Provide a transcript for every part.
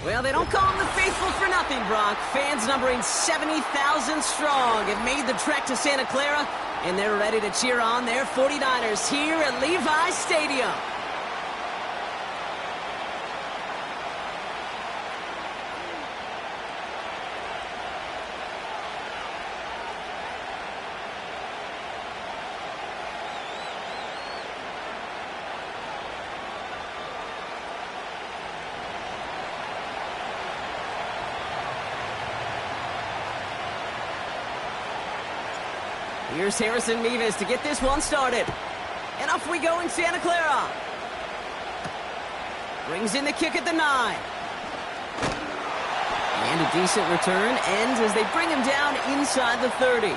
Well, they don't call them the faithful for nothing, Brock. Fans numbering 70,000 strong have made the trek to Santa Clara, and they're ready to cheer on their 49ers here at Levi's Stadium. Here's Harrison Mevis to get this one started. And off we go in Santa Clara. Brings in the kick at the 9. And a decent return ends as they bring him down inside the 30.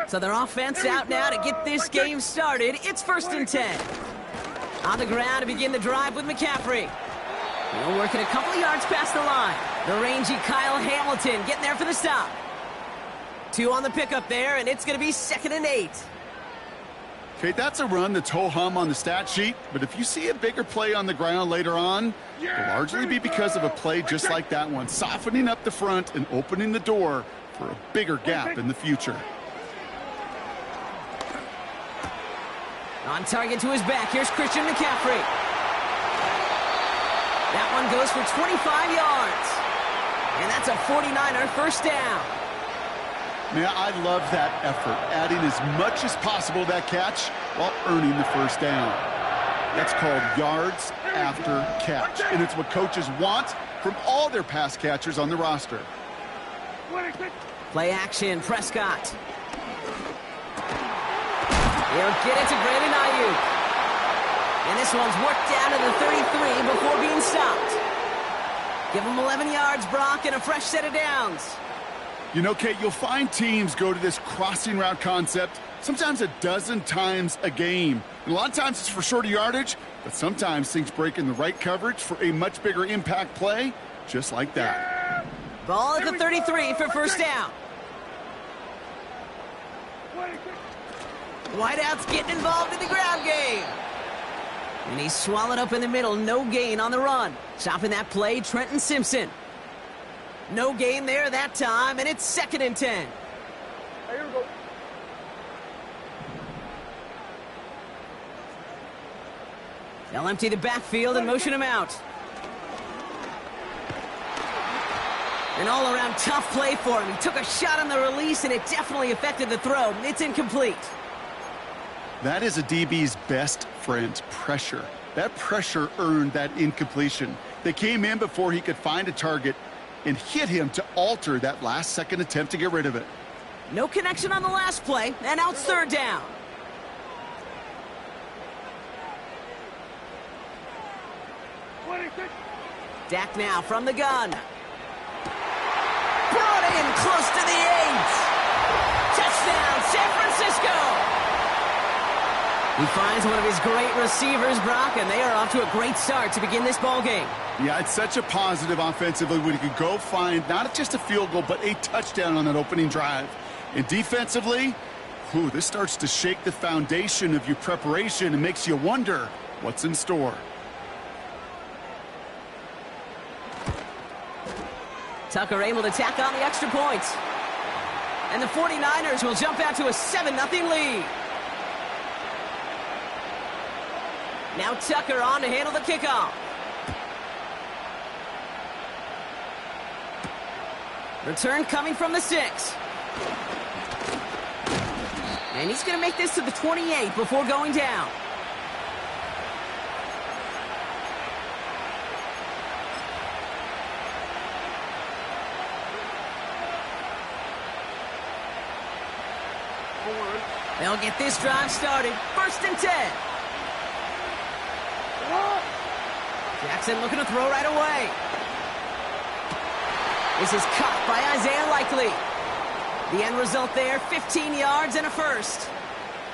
So their offense out now to get this game started. It's 1st and 10. On the ground to begin the drive with McCaffrey. He'll work it a couple of yards past the line. The rangy Kyle Hamilton getting there for the stop. 2 on the pickup there, and it's going to be 2nd and 8. Okay, that's a run that's ho-hum on the stat sheet, but if you see a bigger play on the ground later on, it'll largely be because of a play just like that one, softening up the front and opening the door for a bigger gap in the future. On target to his back, here's Christian McCaffrey. That one goes for 25 yards. And that's a 49er first down. Man, I love that effort, adding as much as possible to that catch while earning the first down. That's called yards after catch, and it's what coaches want from all their pass catchers on the roster. Play action, Prescott. He'll get it to Brandon Ayuk. And this one's worked down to the 33 before being stopped. Give him 11 yards, Brock, and a fresh set of downs. You know, Kate, you'll find teams go to this crossing route concept sometimes a dozen times a game. And a lot of times it's for shorter yardage, but sometimes things break in the right coverage for a much bigger impact play, just like that. Ball at the 33 for first down. Whiteout's getting involved in the ground game. And he's swallowed up in the middle. No gain on the run. Stopping that play, Trenton Simpson. No gain there that time, and it's 2nd and 10. Here we go. They'll empty the backfield and motion him out. An all-around tough play for him. He took a shot on the release, and it definitely affected the throw. It's incomplete. That is a DB's best friend, pressure. That pressure earned that incompletion. They came in before he could find a target and hit him to alter that last-second attempt to get rid of it. No connection on the last play, and now it's 3rd down. Dak now from the gun. Brought in close to the 8. Touchdown, San Francisco. He finds one of his great receivers, Brock, and they are off to a great start to begin this ball game. Yeah, it's such a positive offensively when you can go find not just a field goal, but a touchdown on that opening drive. And defensively, this starts to shake the foundation of your preparation and makes you wonder what's in store. Tucker able to tack on the extra points. And the 49ers will jump out to a 7-0 lead. Now Tucker on to handle the kickoff. Return coming from the 6. And he's going to make this to the 28 before going down. They'll get this drive started. 1st and 10. Jackson looking to throw right away. This is caught by Isaiah Likely. The end result there, 15 yards and a first.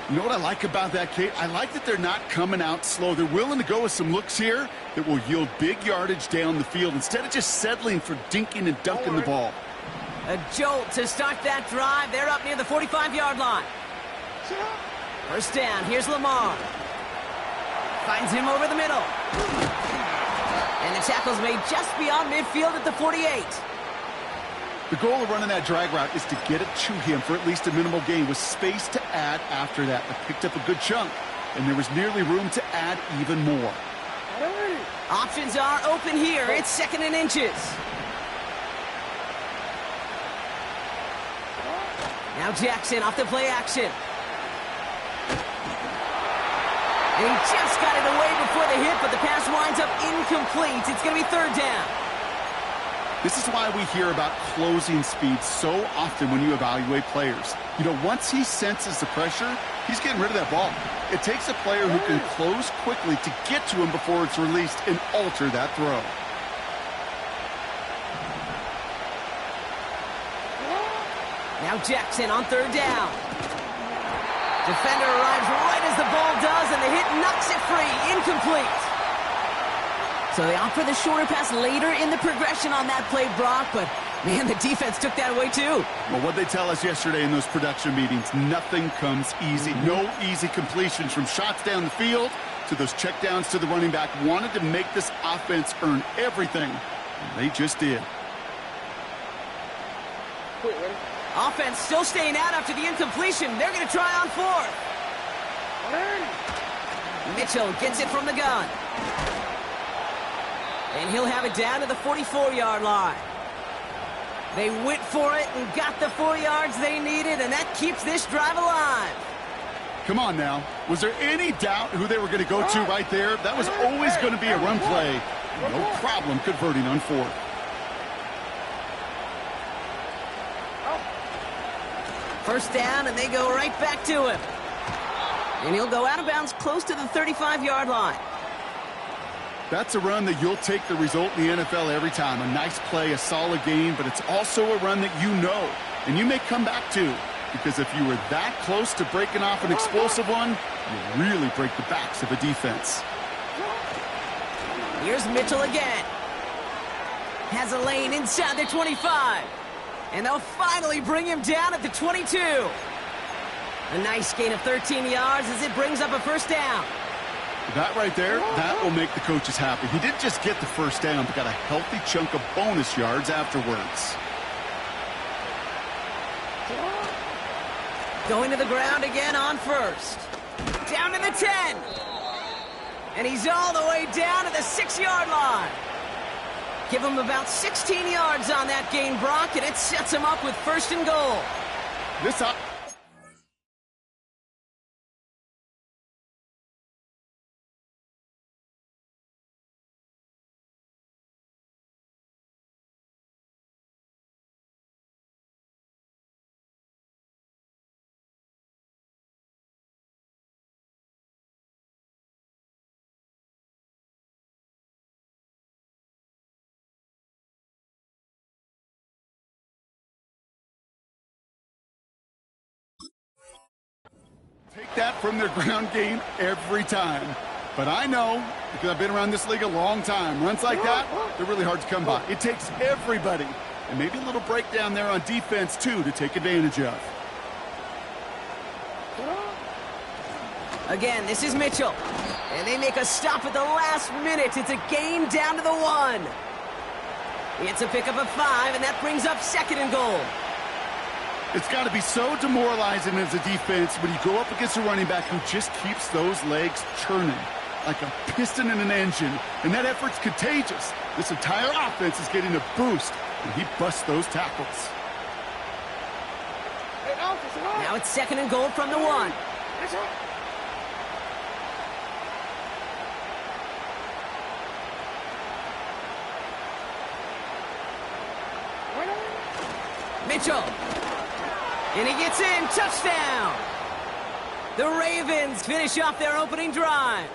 You know what I like about that, Kate? I like that they're not coming out slow. They're willing to go with some looks here that will yield big yardage down the field instead of just settling for dinking and dunking the ball. A jolt to start that drive. They're up near the 45-yard line. 1st down. Here's Lamar. Finds him over the middle. And the tackle's made just beyond midfield at the 48. The goal of running that drag route is to get it to him for at least a minimal gain with space to add after that. They picked up a good chunk, and there was nearly room to add even more. Options are open here. It's 2nd and inches. Now Jackson off the play action. And he just got it away before the hit, but the pass winds up incomplete. It's going to be 3rd down. This is why we hear about closing speed so often when you evaluate players. You know, once he senses the pressure, he's getting rid of that ball. It takes a player who can close quickly to get to him before it's released and alter that throw. Now Jackson on 3rd down. Defender arrives right as the ball does, and the hit knocks it free. Incomplete. So they opt for the shorter pass later in the progression on that play, Brock, but man, the defense took that away too. Well, what they tell us yesterday in those production meetings, nothing comes easy. No easy completions from shots down the field to those checkdowns to the running back. Wanted to make this offense earn everything, and they just did. Offense still staying out after the incompletion. They're going to try on 4th. Mitchell gets it from the gun. And he'll have it down to the 44-yard line. They went for it and got the 4 yards they needed, and that keeps this drive alive. Come on now. Was there any doubt who they were going to go to right there? That was always going to be a run play. No problem converting on 4th. First down, and they go right back to him. And he'll go out of bounds close to the 35-yard line. That's a run that you'll take the result in the NFL every time. A nice play, a solid game, but it's also a run that you know, and you may come back to, because if you were that close to breaking off an explosive one, you really break the backs of a defense. Here's Mitchell again. Has a lane inside the 25. And they'll finally bring him down at the 22. A nice gain of 13 yards as it brings up a 1st down. That right there, that will make the coaches happy. He didn't just get the 1st down, but got a healthy chunk of bonus yards afterwards. Going to the ground again on 1st. Down to the 10. And he's all the way down to the 6-yard line. Give him about 16 yards on that gain, Brock, and it sets him up with 1st and goal. This up. Take that from their ground game every time. But I know, because I've been around this league a long time, runs like that, they're really hard to come by. It takes everybody, and maybe a little breakdown there on defense, too, to take advantage of. Again, this is Mitchell. And they make a stop at the last minute. It's a gain down to the 1. It's a pickup of 5, and that brings up 2nd and goal. It's got to be so demoralizing as a defense when you go up against a running back who just keeps those legs churning like a piston in an engine, and that effort's contagious. This entire offense is getting a boost, and he busts those tackles. Now it's 2nd and goal from the 1. Mitchell. And he gets in. Touchdown. The Ravens finish off their opening drive.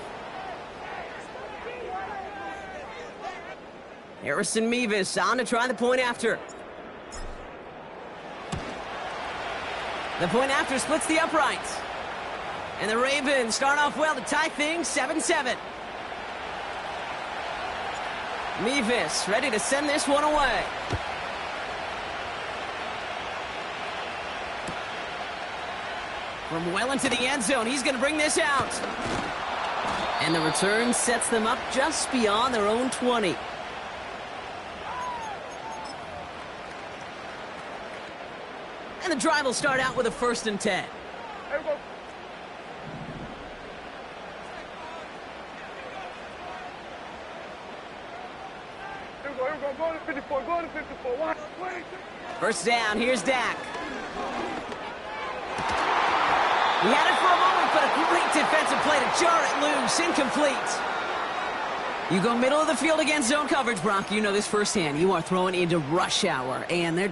Harrison Mevis on to try the point after. The point after splits the uprights. And the Ravens start off well to tie things 7-7. Mevis ready to send this one away. From well into the end zone, he's going to bring this out. And the return sets them up just beyond their own 20. And the drive will start out with a 1st and 10. Here we go. Go to 54, go to 54. Watch. First down, here's Dak. He had it for a moment, but a great defensive play to jar it loose. Incomplete. You go middle of the field against zone coverage, Brock. You know this firsthand. You are throwing into rush hour, and there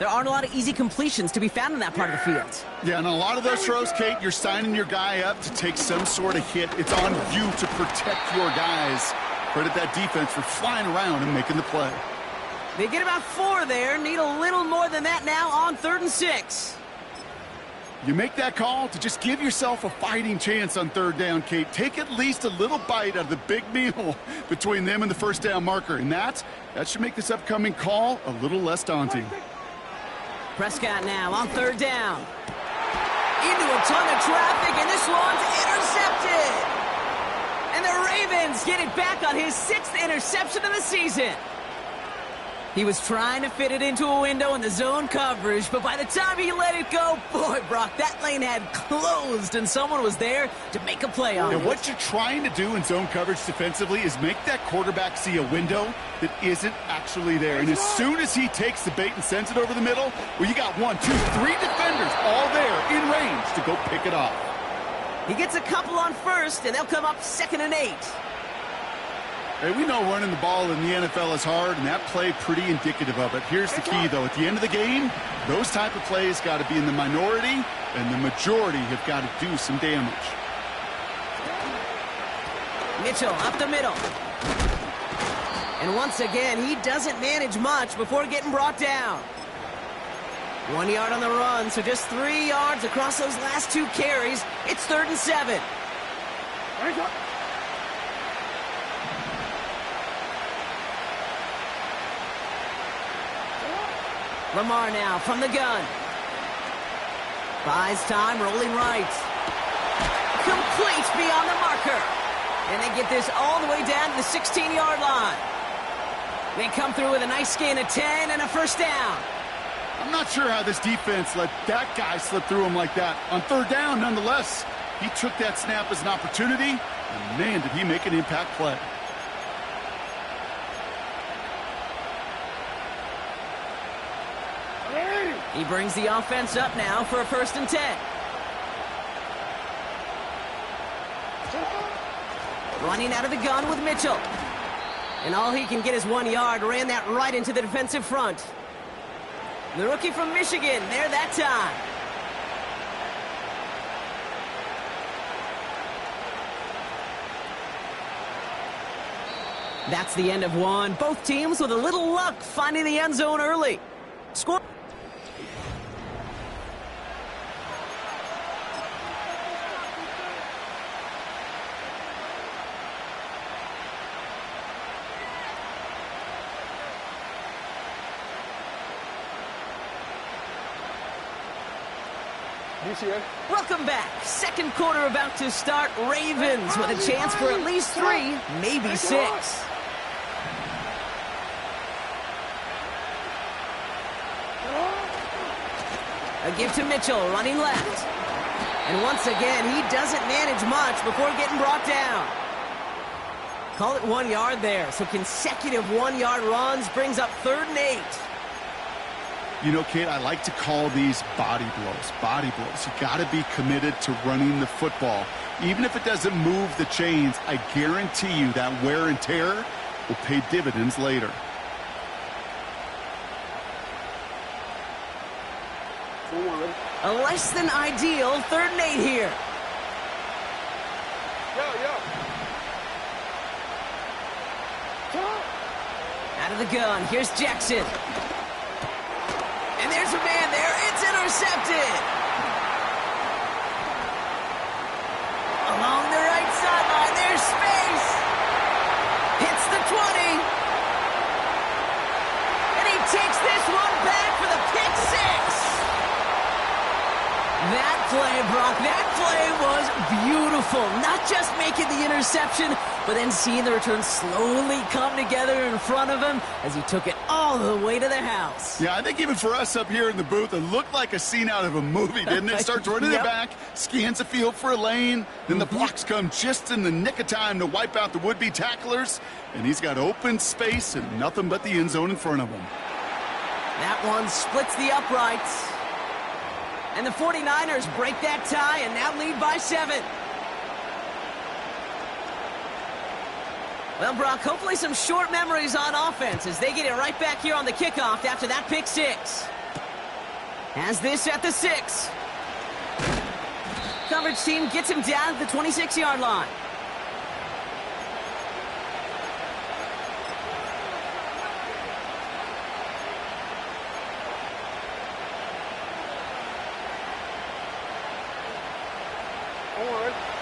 aren't a lot of easy completions to be found in that part of the field. Yeah, and a lot of those throws, Kate, you're signing your guy up to take some sort of hit. It's on you to protect your guys. Credit that defense for flying around and making the play. They get about 4 there. Need a little more than that now on 3rd and 6. You make that call to just give yourself a fighting chance on 3rd down, Kate. Take at least a little bite out of the big meal between them and the 1st down marker. And that should make this upcoming call a little less daunting. Prescott now on 3rd down. Into a ton of traffic, and this one's intercepted. And the Ravens get it back on his 6th interception of the season. He was trying to fit it into a window in the zone coverage, but by the time he let it go, boy, Brock, that lane had closed, and someone was there to make a play on it. And what you're trying to do in zone coverage defensively is make that quarterback see a window that isn't actually there. And as soon as he takes the bait and sends it over the middle, well, you got 1, 2, 3 defenders all there in range to go pick it off. He gets a couple on 1st, and they'll come up 2nd and 8. Hey, we know running the ball in the NFL is hard, and that play pretty indicative of it. Here's the key, though. At the end of the game, those type of plays got to be in the minority, and the majority have got to do some damage. Mitchell up the middle. And once again, he doesn't manage much before getting brought down. 1 yard on the run, so just 3 yards across those last 2 carries. It's 3rd and 7. Lamar now from the gun. Buys time, rolling right. Complete beyond the marker. And they get this all the way down to the 16-yard line. They come through with a nice gain of 10 and a 1st down. I'm not sure how this defense let that guy slip through him like that. On 3rd down, nonetheless, he took that snap as an opportunity, and man, did he make an impact play. He brings the offense up now for a 1st and 10. Running out of the gun with Mitchell. And all he can get is 1 yard. Ran that right into the defensive front. The rookie from Michigan, there that time. That's the end of one. Both teams with a little luck finding the end zone early. Score. Welcome back. 2nd quarter about to start. Ravens with a chance for at least 3, maybe 6. A give to Mitchell, running left. And once again, he doesn't manage much before getting brought down. Call it 1 yard there. So consecutive 1-yard runs brings up 3rd and 8. You know, Kate, I like to call these body blows. Body blows. You got to be committed to running the football. Even if it doesn't move the chains, I guarantee you that wear and tear will pay dividends later. A less than ideal 3rd and 8 here. Out of the gun, here's Jackson. And there's a man there. It's intercepted. Along the right sideline, there's space. Hits the 20. And he takes this one back for the pick six. That play, Brock, that play was beautiful. Not just making the interception, but then seeing the return slowly come together in front of him as he took it all the way to the house. Yeah, I think even for us up here in the booth, it looked like a scene out of a movie, didn't it? Starts running it back, scans the field for a lane, then the blocks come just in the nick of time to wipe out the would-be tacklers, and he's got open space and nothing but the end zone in front of him. That one splits the uprights. And the 49ers break that tie and now lead by 7. Well, Brock, hopefully some short memories on offense as they get it right back here on the kickoff after that pick six. Has this at the 6. Coverage team gets him down at the 26-yard line.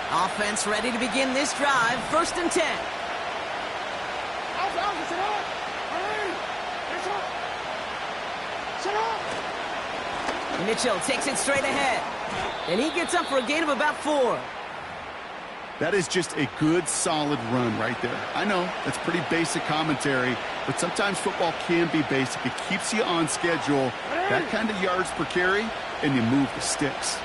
Offense ready to begin this drive. 1st and 10. Mitchell takes it straight ahead. And he gets up for a gain of about 4. That is just a good, solid run right there. I know, that's pretty basic commentary, but sometimes football can be basic. It keeps you on schedule, that kind of yards per carry, and you move the sticks.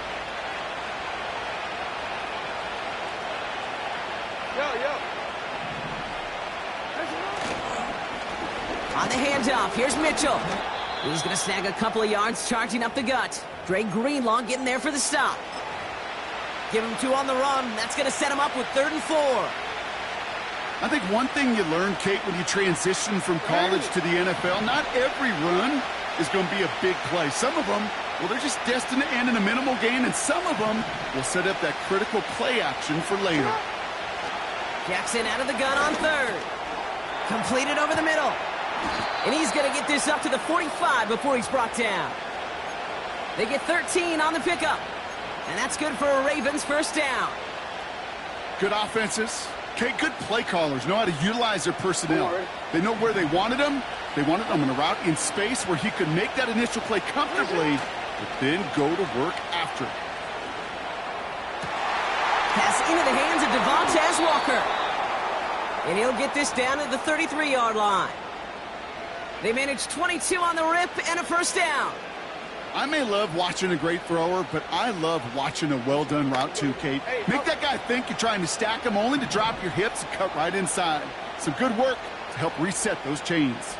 On the handoff, here's Mitchell. He's going to snag a couple of yards, charging up the gut. Dre Greenlaw getting there for the stop. Give him 2 on the run. That's going to set him up with 3rd and 4. I think one thing you learn, Kate, when you transition from college to the NFL, not every run is going to be a big play. Some of them, well, they're just destined to end in a minimal gain, and some of them will set up that critical play action for later. Jackson out of the gun on 3rd. Completed over the middle. And he's going to get this up to the 45 before he's brought down. They get 13 on the pickup. And that's good for a Ravens 1st down. Good offenses. Okay, good play callers know how to utilize their personnel. They know where they wanted them. They wanted them on a route in space where he could make that initial play comfortably, but then go to work after it. Pass into the hands of Devontae Walker. And he'll get this down at the 33-yard line. They managed 22 on the rip and a 1st down. I may love watching a great thrower, but I love watching a well-done route too, Kate. Make that guy think you're trying to stack him only to drop your hips and cut right inside. Some good work to help reset those chains.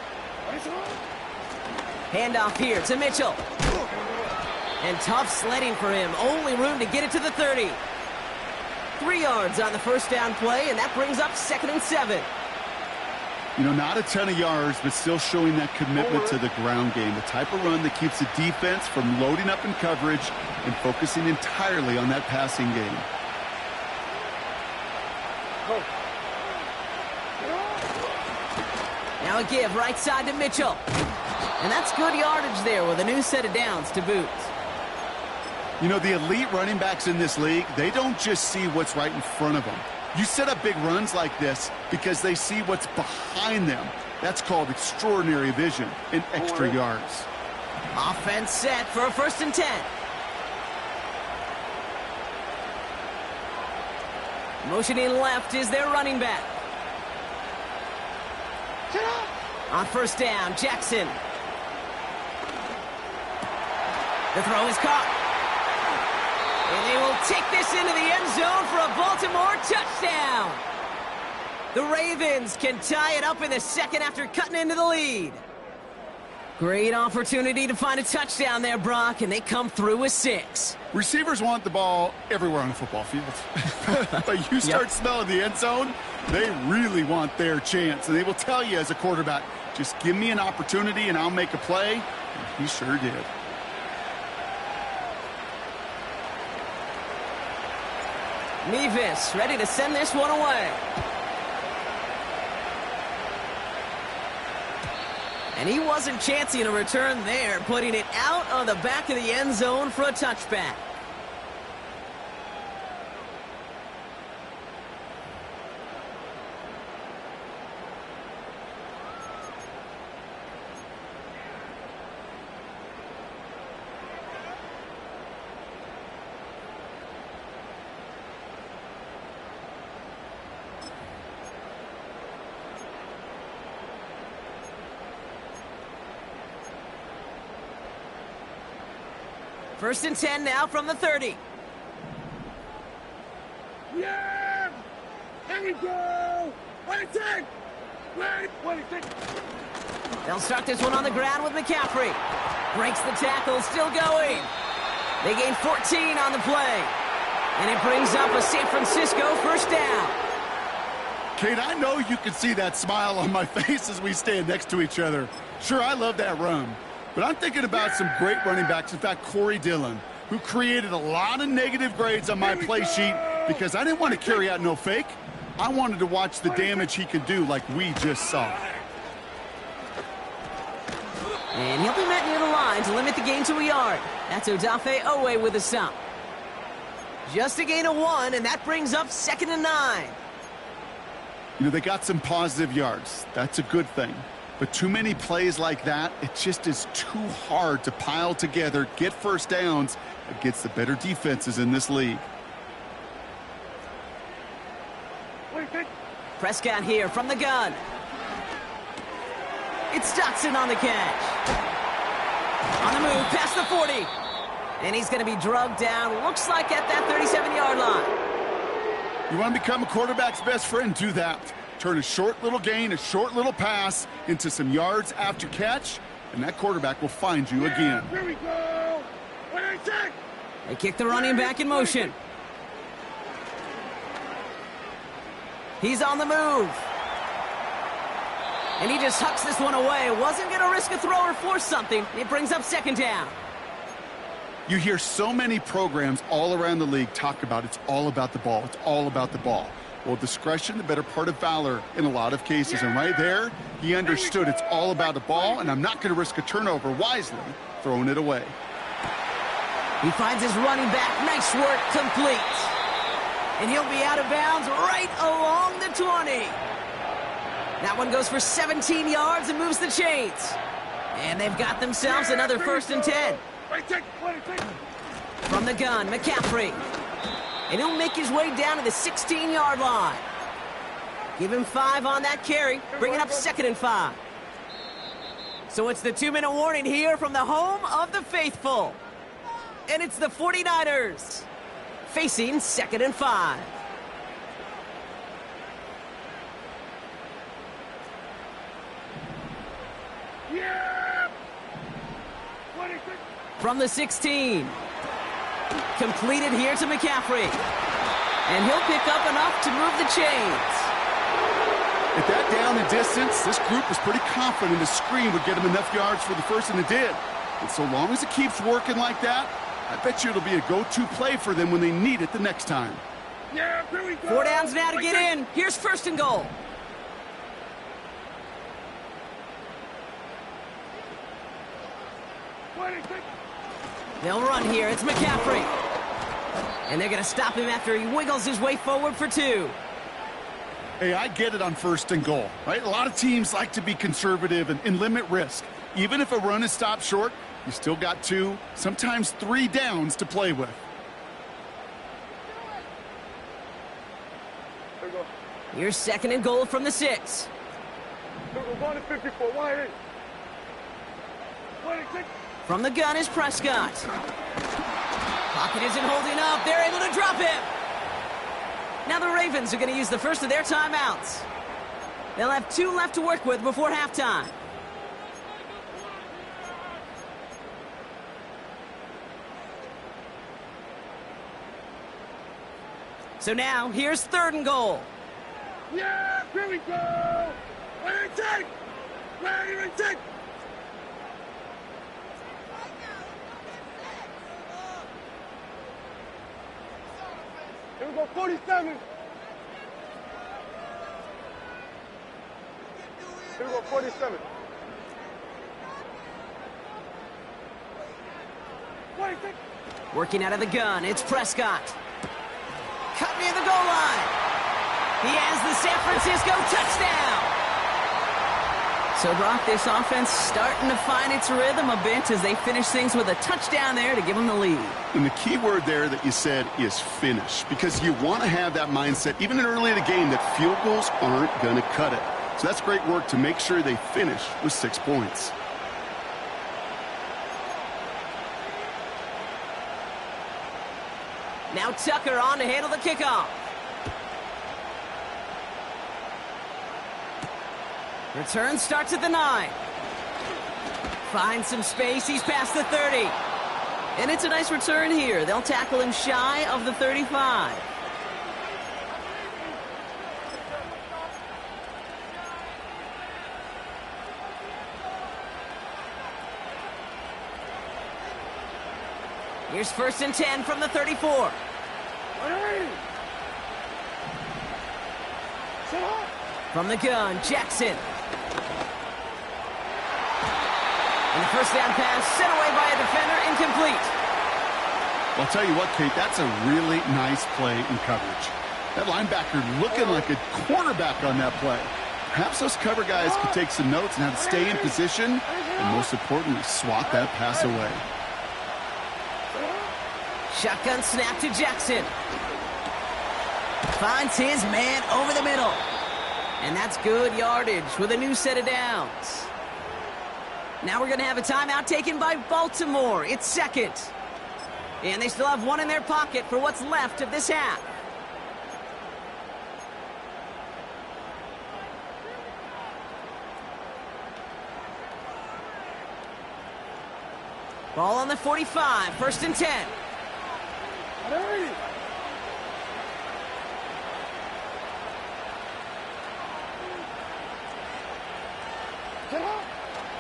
Handoff here to Mitchell. And tough sledding for him. Only room to get it to the 30. 3 yards on the 1st down play, and that brings up 2nd and 7. You know, not a ton of yards, but still showing that commitment to the ground game. The type of run that keeps the defense from loading up in coverage and focusing entirely on that passing game. Now a give right side to Mitchell. And that's good yardage there with a new set of downs to boot. You know, the elite running backs in this league, they don't just see what's right in front of them. You set up big runs like this because they see what's behind them. That's called extraordinary vision and extra yards. Offense set for a 1st and 10. Motioning left is their running back. On 1st down, Jackson. The throw is caught. And they will take this into the end zone for a Baltimore touchdown. The Ravens can tie it up in the 2nd after cutting into the lead. Great opportunity to find a touchdown there, Brock, and they come through with 6. Receivers want the ball everywhere on the football field. But you start smelling the end zone, they really want their chance. And they will tell you as a quarterback, just give me an opportunity and I'll make a play. And he sure did. Mevis ready to send this one away. And he wasn't chancing a return there, putting it out on the back of the end zone for a touchback. First and 10 now from the 30. Yeah! Here we go! 26! 26! They'll start this one on the ground with McCaffrey. Breaks the tackle, still going. They gain 14 on the play. And it brings up a San Francisco first down. Kate, I know you can see that smile on my face as we stand next to each other. Sure, I love that run. But I'm thinking about some great running backs. In fact, Corey Dillon, who created a lot of negative grades on my play sheet because I didn't want to carry out no fake. I wanted to watch the damage he could do like we just saw. And he'll be met near the line to limit the gain to a yard. That's Odafe Owe with a stop. Just a gain of 1, and that brings up 2nd and 9. You know, they got some positive yards. That's a good thing. But too many plays like that, it just is too hard to pile together, get first downs against the better defenses in this league. Prescott here from the gun. It's Dotson on the catch. On the move, past the 40. And he's going to be drugged down, looks like at that 37-yard line. You want to become a quarterback's best friend, do that. Turn a short little gain, a short little pass into some yards after catch, and that quarterback will find you again. Here we go! They kick the running back in motion. He's on the move. And he just hucks this one away. Wasn't going to risk a throw or force something. It brings up 2nd down. You hear so many programs all around the league talk about it's all about the ball. It's all about the ball. Well, discretion, the better part of valor in a lot of cases. And right there, he understood it's all about the ball, and I'm not going to risk a turnover wisely, throwing it away. He finds his running back. Nice work, complete. And he'll be out of bounds right along the 20. That one goes for 17 yards and moves the chains. And they've got themselves another 1st and 10. From the gun, McCaffrey. And he'll make his way down to the 16-yard line. Give him 5 on that carry, bringing up 2nd and 5. So it's the 2-minute warning here from the home of the faithful. And it's the 49ers facing 2nd and 5. Yeah! From the 16. Completed here to McCaffrey. And he'll pick up enough to move the chains. At that down and distance, this group was pretty confident the screen would get him enough yards for the first, and it did. And so long as it keeps working like that, I bet you it'll be a go-to play for them when they need it the next time. Yeah, here we go! 4 downs now to get in. Here's 1st and goal. They'll run here. It's McCaffrey. And they're going to stop him after he wiggles his way forward for 2. Hey, I get it on 1st and goal, right? A lot of teams like to be conservative and limit risk. Even if a run is stopped short, you still got 2, sometimes 3 downs to play with. There we go. Here's 2nd and goal from the 6. There we go. 1 to 54. Wide. 26. From the gun is Prescott. Pocket isn't holding up. They're able to drop him. Now the Ravens are going to use the first of their timeouts. They'll have 2 left to work with before halftime. So now, here's 3rd and goal. Yeah, here we go! 26! 26! We'll go 47. Here we go, 47. 46. Working out of the gun, it's Prescott. Cut near the goal line. He has the San Francisco touchdown. So, Brock, this offense starting to find its rhythm a bit as they finish things with a touchdown there to give them the lead. And the key word there that you said is finish, because you want to have that mindset, even early in the game, that field goals aren't going to cut it. So that's great work to make sure they finish with 6 points. Now Tucker on to handle the kickoff. Return starts at the 9. Finds some space. He's past the 30. And it's a nice return here. They'll tackle him shy of the 35. Here's 1st and 10 from the 34. From the gun, Jackson. And the first down pass sent away by a defender, incomplete. I'll tell you what, Kate, that's a really nice play in coverage. That linebacker looking like a quarterback on that play. Perhaps those cover guys could take some notes on how to stay in position and, most importantly, swat that pass away. Shotgun snap to Jackson. Finds his man over the middle. And that's good yardage with a new set of downs. Now we're going to have a timeout taken by Baltimore. It's 2nd. And they still have one in their pocket for what's left of this half. Ball on the 45, 1st and 10.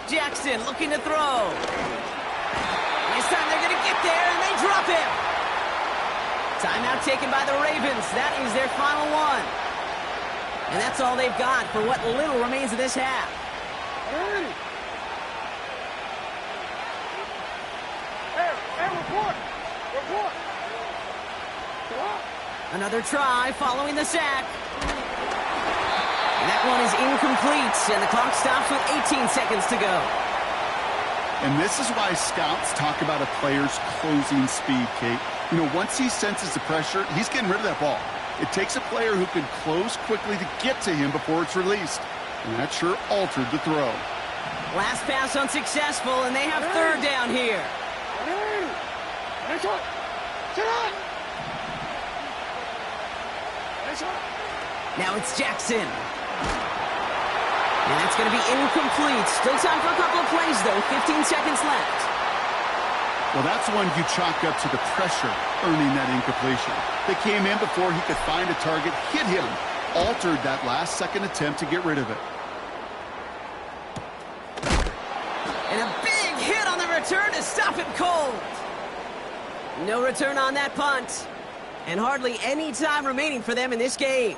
Jackson looking to throw. This time they're going to get there, and they drop him. Timeout taken by the Ravens. That is their final one. And that's all they've got for what little remains of this half. Report. Another try following the sack. And that one is incomplete, and the clock stops with 18 seconds to go. And this is why scouts talk about a player's closing speed, Kate. You know, once he senses the pressure, he's getting rid of that ball. It takes a player who can close quickly to get to him before it's released. And that sure altered the throw. Last pass unsuccessful, and they have 3rd down here. Now it's Jackson. And that's going to be incomplete. Still time for a couple of plays, though. 15 seconds left. Well, that's one you chalk up to the pressure earning that incompletion. They came in before he could find a target, hit him, altered that last-second attempt to get rid of it. And a big hit on the return to stop it cold. No return on that punt. And hardly any time remaining for them in this game.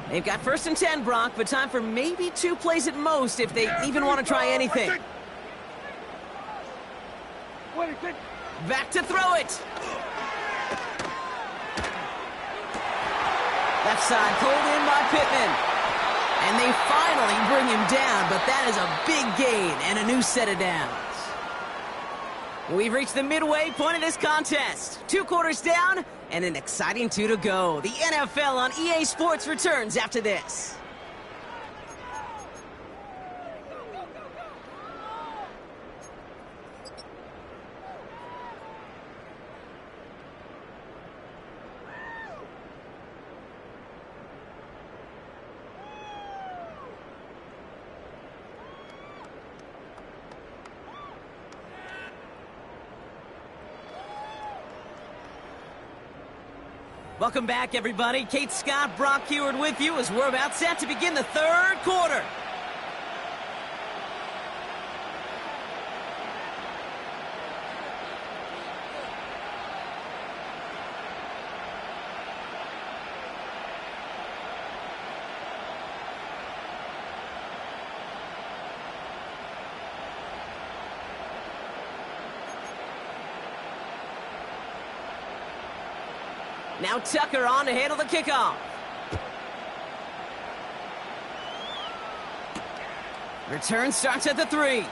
They've got 1st and 10, Brock, but time for maybe 2 plays at most if they even want to try anything. Back to throw it. Left side pulled in by Pittman. And they finally bring him down, but that is a big gain and a new set of downs. We've reached the midway point of this contest. 2 quarters down and an exciting 2 to go. The NFL on EA Sports returns after this. Welcome back, everybody. Kate Scott, Brock Heward with you as we're about set to begin the 3rd quarter. Now Tucker on to handle the kickoff. Return starts at the 3.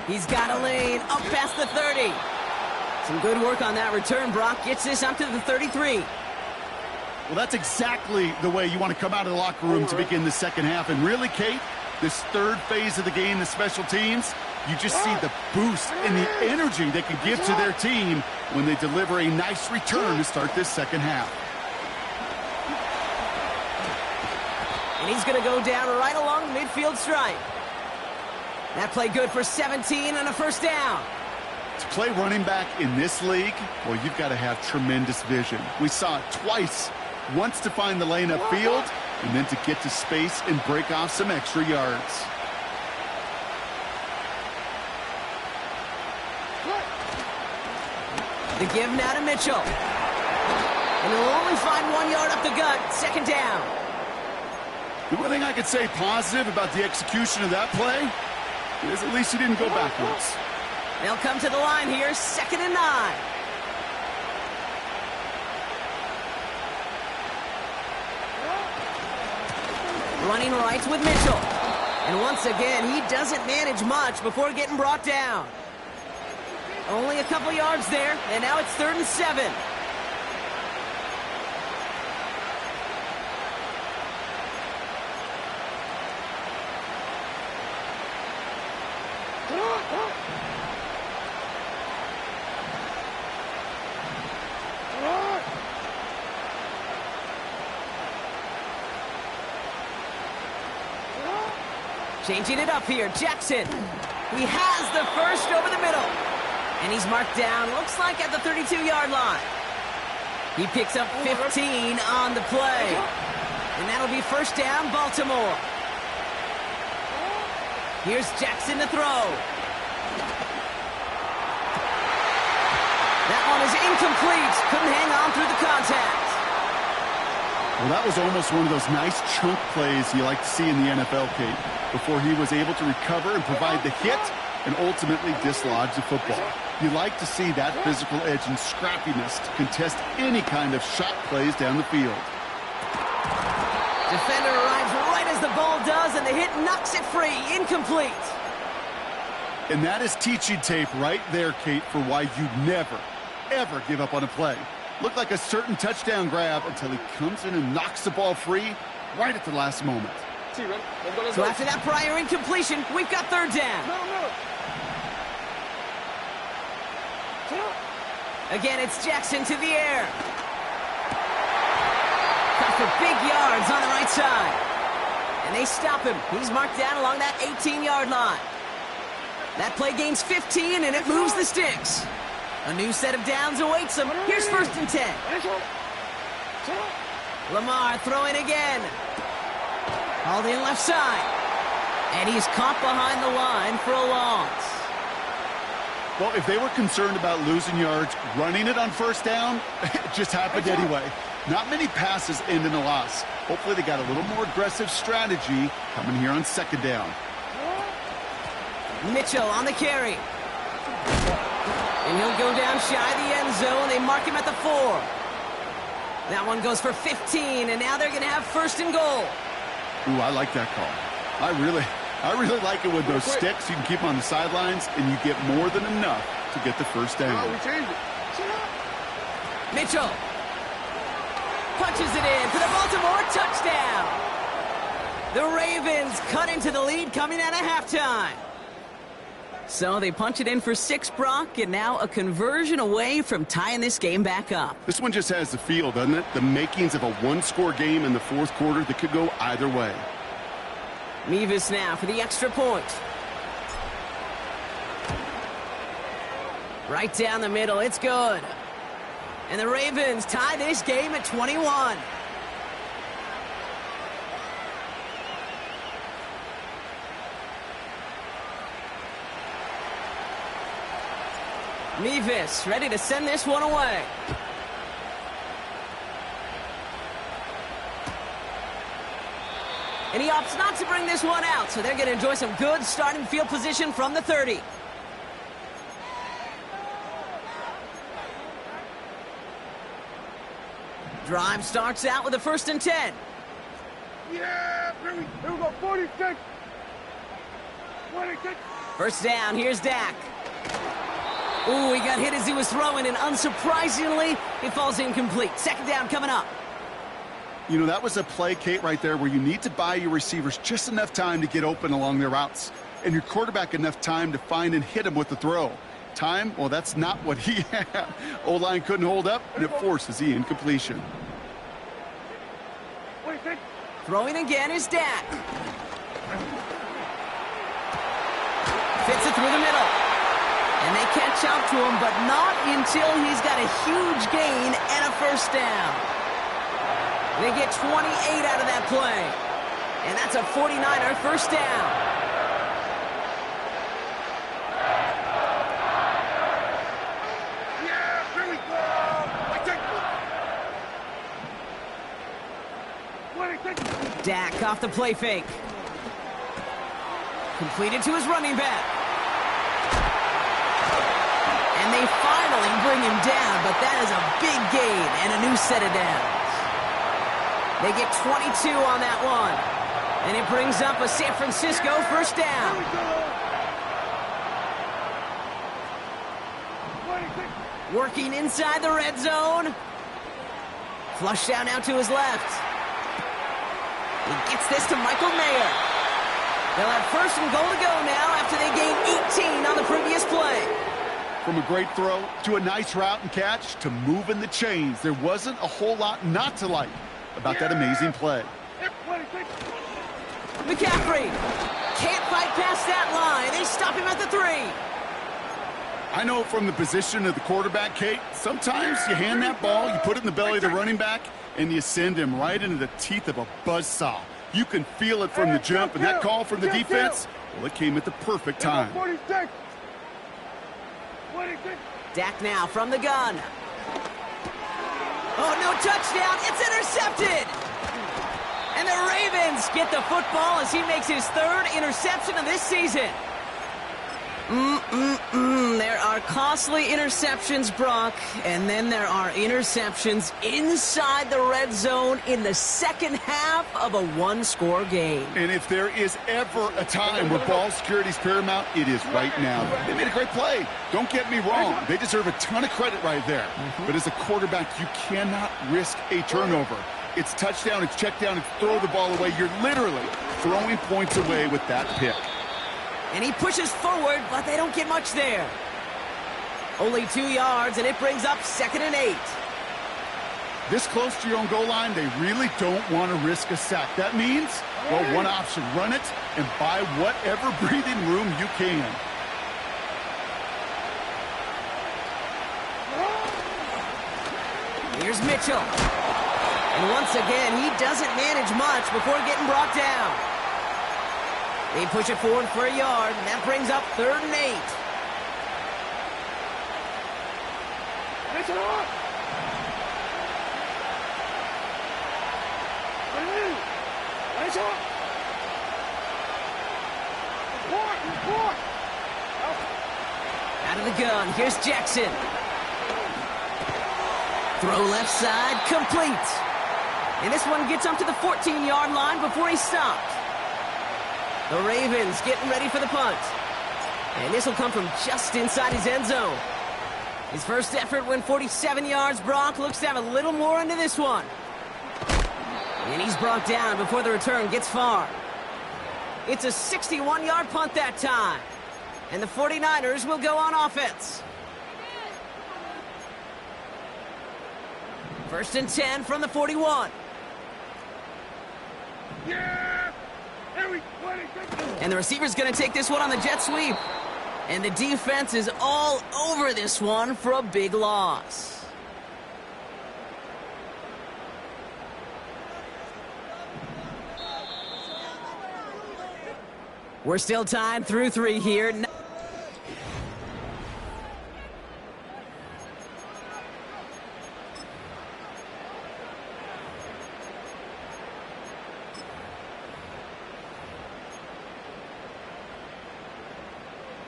He's got a lane up past the 30. Some good work on that return. Brock gets this up to the 33. Well, that's exactly the way you want to come out of the locker room to begin the second half. And really, Kate, this third phase of the game, the special teams, you just see the boost and the energy they can give to their team when they deliver a nice return to start this second half. And he's going to go down right along the midfield stripe. That play good for 17 and a first down. To play running back in this league, well, you've got to have tremendous vision. We saw it twice. Once to find the lane upfield, and then to get to space and break off some extra yards. The give now to Mitchell. And he'll only find 1 yard up the gut. Second down. The one thing I could say positive about the execution of that play is at least he didn't go backwards. They'll come to the line here, 2nd and 9. Running right with Mitchell. And once again, he doesn't manage much before getting brought down. Only a couple yards there, and now it's 3rd and 7. Changing it up here, Jackson. He has the first over the middle. And he's marked down, looks like at the 32-yard line. He picks up 15 on the play. And that'll be first down, Baltimore. Here's Jackson to throw. That one is incomplete. Couldn't hang on through the contact. Well, that was almost one of those nice chunk plays you like to see in the NFL, Kate, before he was able to recover and provide the hit and ultimately dislodge the football. You like to see that physical edge and scrappiness to contest any kind of shot plays down the field. Defender arrives right as the ball does, and the hit knocks it free. Incomplete. And that is teaching tape right there, Kate, for why you never, ever give up on a play. Looked like a certain touchdown grab until he comes in and knocks the ball free right at the last moment. So after that prior incompletion, we've got 3rd down. Again, it's Jackson to the air. Got for big yards on the right side. And they stop him. He's marked down along that 18-yard line. That play gains 15, and it moves the sticks. A new set of downs awaits him. Here's 1st and 10. Lamar throwing again. Hauled in left side. And he's caught behind the line for a loss. Well, if they were concerned about losing yards, running it on first down, it just happened anyway. Not many passes end in a loss. Hopefully they got a little more aggressive strategy coming here on 2nd down. Mitchell on the carry. And he'll go down shy of the end zone. They mark him at the 4. That one goes for 15, and now they're going to have 1st and goal. Ooh, I like that call. I really like it with those sticks. You can keep them on the sidelines, and you get more than enough to get the first down. Mitchell punches it in for the Baltimore touchdown. The Ravens cut into the lead coming out of halftime. So they punch it in for 6, Brock, and now a conversion away from tying this game back up. This one just has the feel, doesn't it? The makings of a one-score game in the 4th quarter that could go either way. Mevis now for the extra point. Right down the middle, it's good. And the Ravens tie this game at 21. Mevis ready to send this one away. And he opts not to bring this one out, so they're going to enjoy some good starting field position from the 30. Drive starts out with a 1st and 10. Yeah, here we go, 46. 26. First down, here's Dak. Ooh, he got hit as he was throwing, and unsurprisingly, it falls incomplete. 2nd down coming up. You know, that was a play, Kate, right there, where you need to buy your receivers just enough time to get open along their routes, and your quarterback enough time to find and hit him with the throw. Time, well, that's not what he had. O-line couldn't hold up, and it forces the incompletion. 26. Throwing again is Dak. Fits it through the middle. And they catch up to him, but not until he's got a huge gain and a 1st down. They get 28 out of that play. And that's a 49er 1st down. Dak off the play fake. Completed to his running back. And they finally bring him down, but that is a big gain and a new set of downs. They get 22 on that one. And it brings up a San Francisco 1st down. Working inside the red zone. Flush down out to his left. He gets this to Michael Mayer. They'll have 1st and goal to go now after they gained 18 on the previous play. From a great throw to a nice route and catch to moving the chains, there wasn't a whole lot not to like about that amazing play. McCaffrey can't fight past that line. They stop him at the 3. I know from the position of the quarterback, Kate, sometimes you hand that ball, you put it in the belly of the running back, and you send him right into the teeth of a buzzsaw. You can feel it from the jump, and that call from the defense, well, it came at the perfect time. 46. Dak now from the gun. Oh, no touchdown. It's intercepted. And the Ravens get the football as he makes his 3rd interception of this season. There are costly interceptions, Brock, and then there are interceptions inside the red zone in the 2nd half of a 1-score game. And if there is ever a time where ball security is paramount, it is right now. They made a great play. Don't get me wrong. They deserve a ton of credit right there. But as a quarterback, you cannot risk a turnover. It's touchdown, it's check down, it's throw the ball away. You're literally throwing points away with that pick. And he pushes forward, but they don't get much there. Only 2 yards, and it brings up 2nd and 8. This close to your own goal line, they really don't want to risk a sack. That means, well, one option, run it and buy whatever breathing room you can. Here's Mitchell. And once again, he doesn't manage much before getting brought down. They push it forward for a yard, and that brings up 3rd and 8. Out of the gun, here's Jackson. Throw left side, complete. And this one gets up to the 14-yard line before he's stopped. The Ravens getting ready for the punt. And this will come from just inside his end zone. His first effort went 47 yards. Brock looks to have a little more into this one. And he's brought down before the return gets far. It's a 61-yard punt that time. And the 49ers will go on offense. 1st and 10 from the 41. Yeah! And the receiver's going to take this one on the jet sweep. And the defense is all over this one for a big loss. We're still tied through 3 here.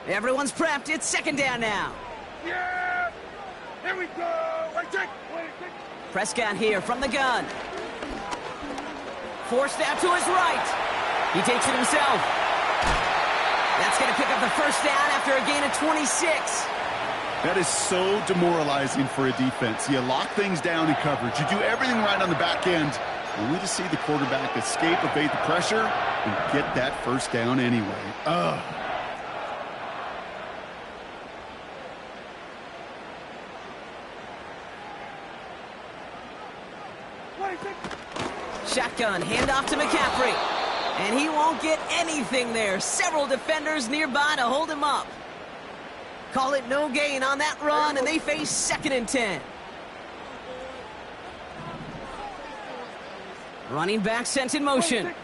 Everyone's prepped. It's 2nd down now. Yeah! Here we go! Prescott here from the gun. Forced out to his right. He takes it himself. That's going to pick up the first down after a gain of 26. That is so demoralizing for a defense. You lock things down in coverage. You do everything right on the back end, only to see the quarterback escape, evade the pressure, and get that first down anyway. Ugh. Shotgun, handoff to McCaffrey. And he won't get anything there. Several defenders nearby to hold him up. Call it no gain on that run, and they face 2nd and 10. Running back sent in motion.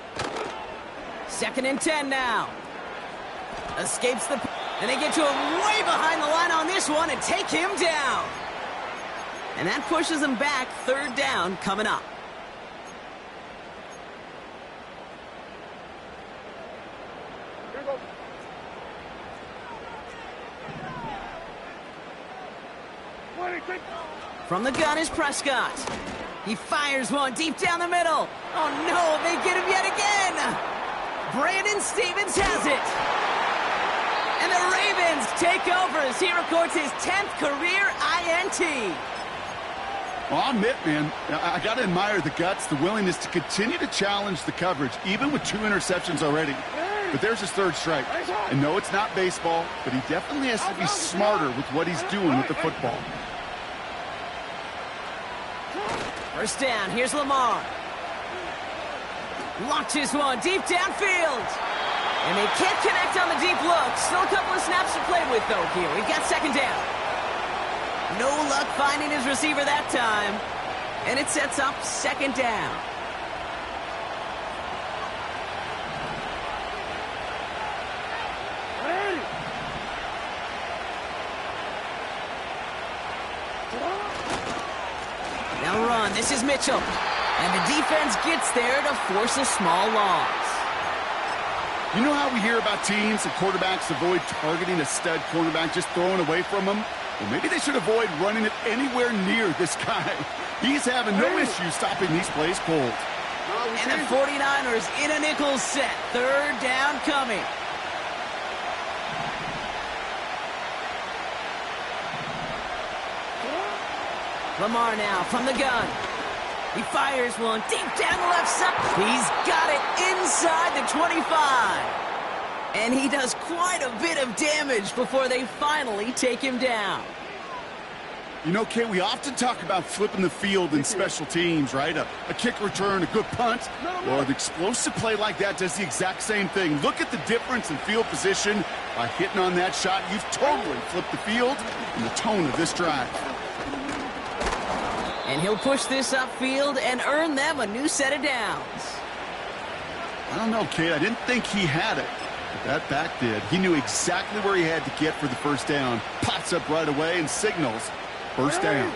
2nd and 10 now. Escapes the... And they get to him way behind the line on this one and take him down. And that pushes him back. 3rd down coming up. From the gun is Prescott. He fires one deep down the middle. Oh no, they get him yet again. Brandon Stevens has it. And the Ravens take over as he records his 10th career INT. Well, I'll admit, man, I got to admire the guts, the willingness to continue to challenge the coverage, even with 2 interceptions already. But there's his 3rd strike. And no, it's not baseball, but he definitely has to be smarter with what he's doing with the football. First down, here's Lamar. Launches one deep downfield. And they can't connect on the deep look. Still a couple of snaps to play with, though, here. We've got 2nd down. No luck finding his receiver that time. And it sets up 2nd down. Now run. This is Mitchell. And the defense gets there to force a small loss. You know how we hear about teams and quarterbacks avoid targeting a stud cornerback, just throwing away from him? Well, maybe they should avoid running it anywhere near this guy. He's having no issue stopping these plays cold. And the 49ers in a nickel set. 3rd down coming. Lamar now from the gun. He fires one deep down the left side. He's got it inside the 25. And he does quite a bit of damage before they finally take him down. You know, Kay, we often talk about flipping the field in special teams, right? A kick return, a good punt. Well, an explosive play like that does the exact same thing. Look at the difference in field position. By hitting on that shot, you've totally flipped the field and the tone of this drive. And he'll push this upfield and earn them a new set of downs. I don't know, Kate. I didn't think he had it. But that back did. He knew exactly where he had to get for the first down. Pops up right away and signals first down.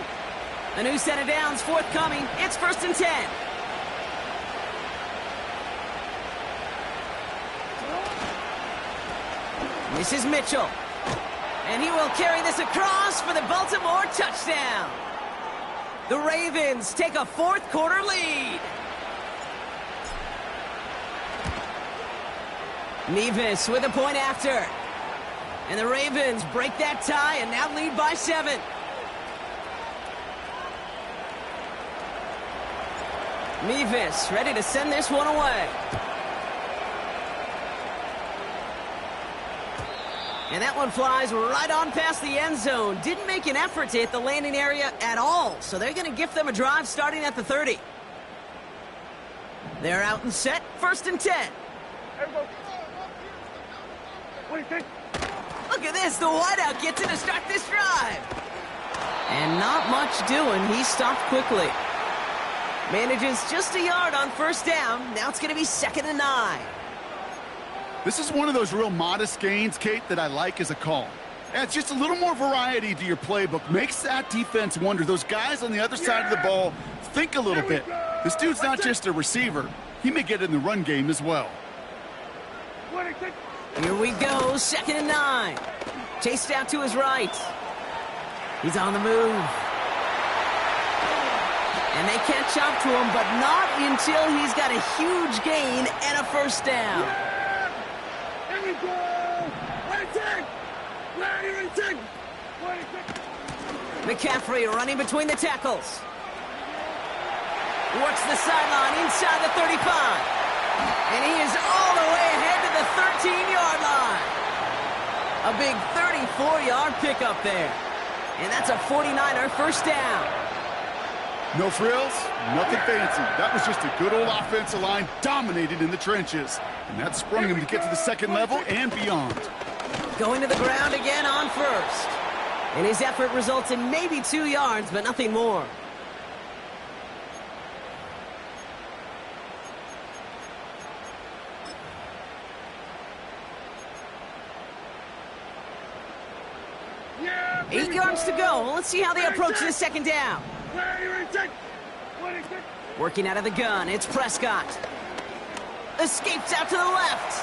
A new set of downs forthcoming. It's 1st and 10. This is Mitchell. And he will carry this across for the Baltimore touchdown. The Ravens take a 4th quarter lead. Nevis with a point after. And the Ravens break that tie and now lead by 7. Nevis ready to send this one away. And that one flies right on past the end zone. Didn't make an effort to hit the landing area at all. So they're going to gift them a drive starting at the 30. They're out and set. 1st and 10. Look at this. The wideout gets in to start this drive. And not much doing. He stopped quickly. Manages just a yard on 1st down. Now it's going to be 2nd and 9. This is one of those real modest gains, Kate, that I like as a call. Adds just a little more variety to your playbook. Makes that defense wonder. Those guys on the other side of the ball think a little bit. This dude's not just a receiver. He may get in the run game as well. Here we go, 2nd and 9. Chased out to his right. He's on the move. And they catch up to him, but not until he's got a huge gain and a first down. Yeah! Here we go! Ready, take! McCaffrey running between the tackles. Works the sideline inside the 35. And he is all the way ahead to the 13-yard line. A big 34-yard pickup there. And that's a 49er first down. No frills, nothing fancy. That was just a good old offensive line dominated in the trenches. And that sprung him to get to the second level and beyond. Going to the ground again on first. And his effort results in maybe 2 yards, but nothing more. Yeah! 8 yards to go. Let's see how they approach this second down. Ready, take! Working out of the gun, it's Prescott. Escapes out to the left.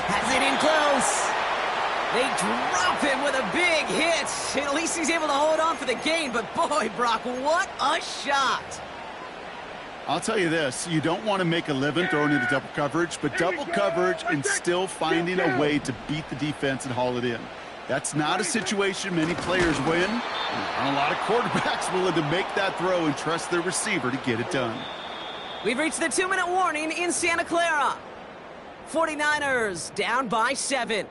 Has it in close. They drop him with a big hit. At least he's able to hold on for the gain. But boy, Brock, what a shot. I'll tell you this, you don't want to make a living throwing into double coverage, but double coverage and still finding a way to beat the defense and haul it in. That's not a situation many players win. And a lot of quarterbacks willing to make that throw and trust their receiver to get it done. We've reached the 2-minute warning in Santa Clara. 49ers down by 7.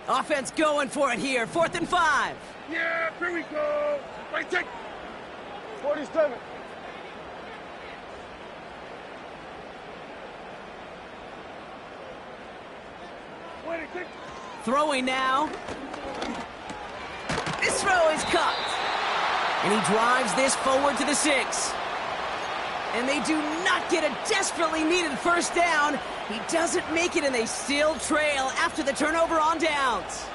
Offense going for it here. 4th and 5. Yeah, here we go! Right, take! 47. Throwing now. This throw is cut. And he drives this forward to the 6. And they do not get a desperately needed first down. He doesn't make it, and they still trail after the turnover on downs.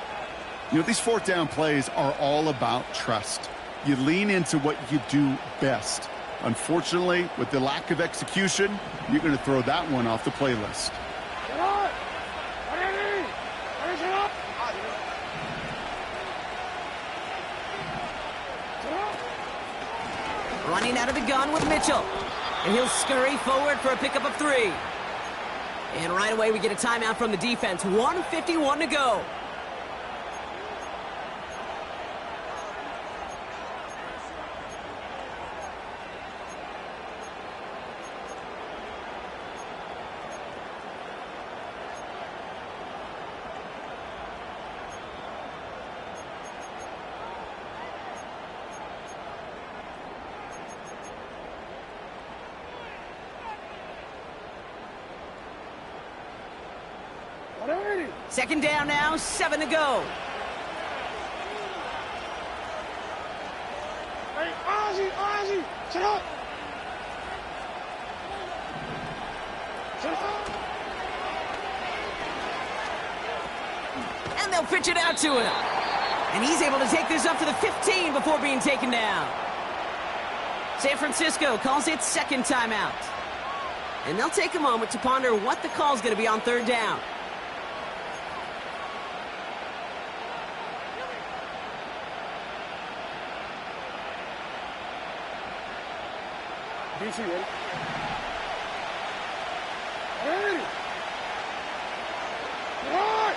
You know, these 4th down plays are all about trust. You lean into what you do best. Unfortunately, with the lack of execution, you're going to throw that one off the playlist. Running out of the gun with Mitchell. And he'll scurry forward for a pickup of 3. And right away we get a timeout from the defense. 1:51 to go. Second down now, 7 to go. Hey, Ozzy, shut up! Shut up! And they'll pitch it out to him. And he's able to take this up to the 15 before being taken down. San Francisco calls it second timeout. And they'll take a moment to ponder what the call's going to be on third down. DC, ready? Ready! Right!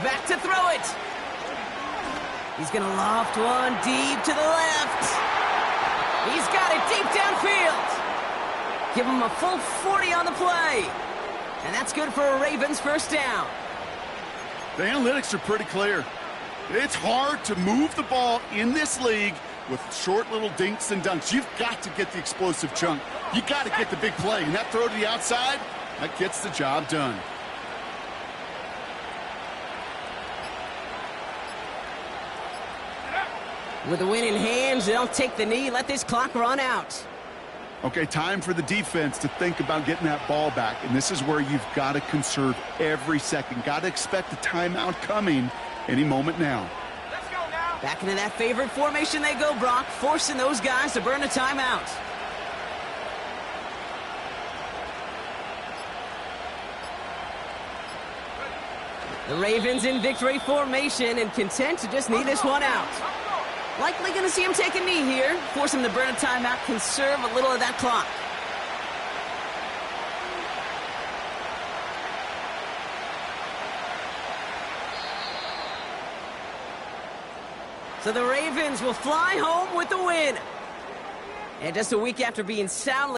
Back to throw it. He's going to loft one deep to the left. He's got it deep downfield. Give him a full 40 on the play. And that's good for a Ravens first down. The analytics are pretty clear. It's hard to move the ball in this league with short little dinks and dunks. You've got to get the explosive chunk. You got to get the big play. And that throw to the outside, that gets the job done. With the win in hands, they'll take the knee, let this clock run out. Okay, time for the defense to think about getting that ball back. And this is where you've got to conserve every second. Got to expect a timeout coming any moment now. Let's go now. Back into that favorite formation they go, Brock, forcing those guys to burn a timeout. The Ravens in victory formation and content to just knee this one out. Likely going to see him take a knee here. Force him to burn a timeout, conserve a little of that clock. So the Ravens will fly home with the win. And just a week after being soundly